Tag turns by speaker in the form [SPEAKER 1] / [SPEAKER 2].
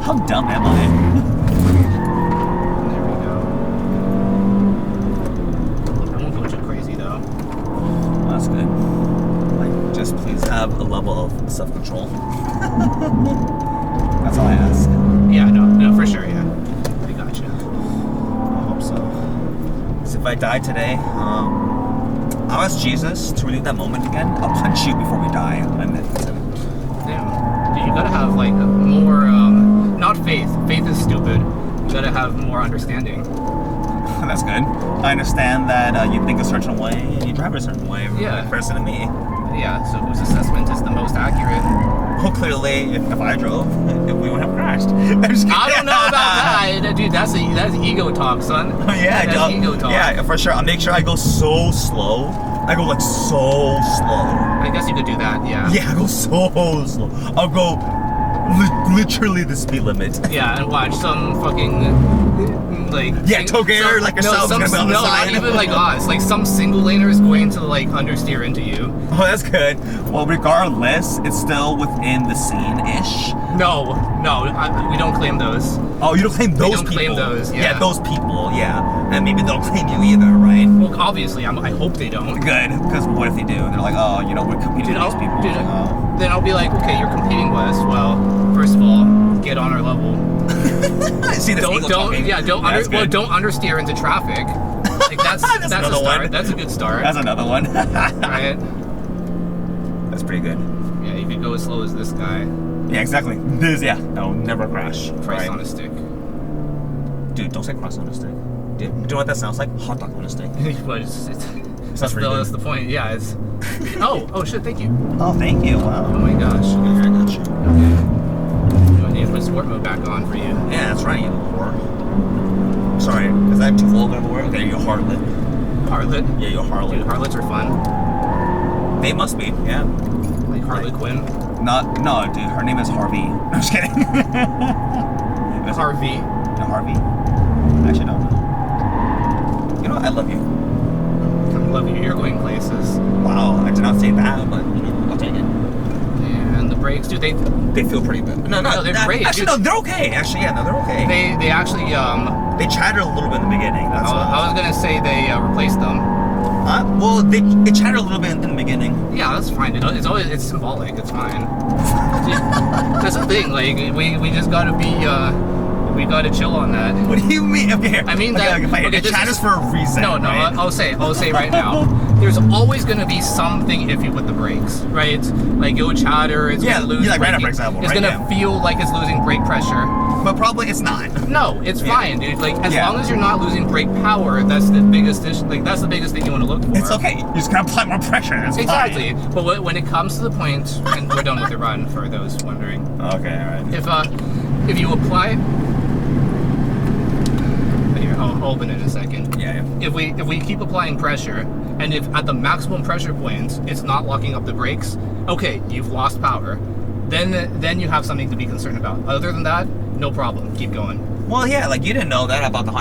[SPEAKER 1] How dumb am I?
[SPEAKER 2] There we go. I won't go too crazy though.
[SPEAKER 1] That's good. Like, just please have a level of self-control. That's all I ask.
[SPEAKER 2] Yeah, no, for sure, yeah. I gotcha.
[SPEAKER 1] I hope so. So if I die today, I'll ask Jesus to relive that moment again. I'll punch you before we die. I meant it.
[SPEAKER 2] Damn. Dude, you gotta have like more, not faith. Faith is stupid. You gotta have more understanding.
[SPEAKER 1] That's good. I understand that you think a certain way and you drive a certain way.
[SPEAKER 2] Yeah.
[SPEAKER 1] Person to me.
[SPEAKER 2] Yeah, so whose assessment is the most accurate?
[SPEAKER 1] Well, clearly, if I drove, we wouldn't have crashed. I'm just kidding.
[SPEAKER 2] I don't know about that, dude. That's ego talk, son.
[SPEAKER 1] Oh, yeah,
[SPEAKER 2] that's ego talk.
[SPEAKER 1] Yeah, for sure. I'll make sure I go so slow. I go like so slow.
[SPEAKER 2] I guess you could do that, yeah.
[SPEAKER 1] Yeah, I go so slow. I'll go literally the speed limit.
[SPEAKER 2] Yeah, and watch some fucking like
[SPEAKER 1] Touge like yourself.
[SPEAKER 2] No, not even like us. Like some single laner is going to like understeer into you.
[SPEAKER 1] Oh, that's good. Well, regardless, it's still within the scene-ish.
[SPEAKER 2] No, we don't claim those.
[SPEAKER 1] Oh, you don't claim those people?
[SPEAKER 2] We don't claim those, yeah.
[SPEAKER 1] Yeah, those people, yeah. And maybe they'll claim you either, right?
[SPEAKER 2] Well, obviously, I hope they don't.
[SPEAKER 1] Good, because what if they do? They're like, oh, you know, we're competing with these people.
[SPEAKER 2] Then I'll be like, okay, you're competing with us. Well, first of all, get on our level.
[SPEAKER 1] See, don't
[SPEAKER 2] understeer into traffic. Like that's a start.
[SPEAKER 1] One.
[SPEAKER 2] That's a good start.
[SPEAKER 1] That's another one.
[SPEAKER 2] Right?
[SPEAKER 1] That's pretty good.
[SPEAKER 2] Yeah, you could go as slow as this guy.
[SPEAKER 1] Yeah, exactly. No, never crash.
[SPEAKER 2] Christ on a stick.
[SPEAKER 1] Dude, don't say cross on a stick. Dude, do you know what that sounds like? Hot dog on a stick.
[SPEAKER 2] But that's the point. Yeah, it's. Oh shit! Thank you.
[SPEAKER 1] Oh, thank you. Wow.
[SPEAKER 2] Oh my gosh.
[SPEAKER 1] Okay, I got you.
[SPEAKER 2] Okay. I need to put sport mode back on for you.
[SPEAKER 1] Yeah, that's right, you whore. Sorry, is that too vulgar of a word? Okay, you're a harlot.
[SPEAKER 2] Harlot?
[SPEAKER 1] Yeah, you're a harlot.
[SPEAKER 2] Dude, harlots are fun.
[SPEAKER 1] They must be, yeah.
[SPEAKER 2] Like Harley Quinn?
[SPEAKER 1] No, dude, her name is Harvey. I'm just kidding.
[SPEAKER 2] Harvey.
[SPEAKER 1] No, Harvey. Actually, no. You know what? I love you.
[SPEAKER 2] I love you. You're going places.
[SPEAKER 1] Wow, I did not say that, but you know, I'll take it.
[SPEAKER 2] And the brakes, dude, they
[SPEAKER 1] feel pretty good. No,
[SPEAKER 2] they're great.
[SPEAKER 1] Actually,
[SPEAKER 2] dude.
[SPEAKER 1] no, they're okay. Actually, yeah, no, they're okay.
[SPEAKER 2] They actually
[SPEAKER 1] they chattered a little bit in the beginning. That's
[SPEAKER 2] I was gonna say they replaced them.
[SPEAKER 1] Well, they chattered a little bit in the beginning.
[SPEAKER 2] Yeah, that's fine. It's symbolic. It's fine. That's the thing. Like we just gotta be. We gotta chill on that.
[SPEAKER 1] What do you mean? Okay,
[SPEAKER 2] I mean that.
[SPEAKER 1] It chatters for a reason.
[SPEAKER 2] No,
[SPEAKER 1] right?
[SPEAKER 2] I'll say right now. There's always gonna be something iffy with the brakes, right? Like it'll chatter. It's gonna lose.
[SPEAKER 1] Yeah, like right now, for example.
[SPEAKER 2] It's gonna feel like it's losing brake pressure.
[SPEAKER 1] But probably it's not.
[SPEAKER 2] No, it's fine, dude. Like as long as you're not losing brake power, that's the biggest issue. Like that's the biggest thing you want to look for.
[SPEAKER 1] It's okay. You just gotta apply more pressure. That's
[SPEAKER 2] exactly.
[SPEAKER 1] fine.
[SPEAKER 2] But when it comes to the point, and we're done with the run for those wondering.
[SPEAKER 1] Okay, all right.
[SPEAKER 2] If you apply. I'll open it in a second.
[SPEAKER 1] Yeah.
[SPEAKER 2] If we keep applying pressure, and if at the maximum pressure point it's not locking up the brakes, okay, you've lost power. Then you have something to be concerned about. Other than that, no problem. Keep going.
[SPEAKER 1] Well, yeah, like you didn't know that about the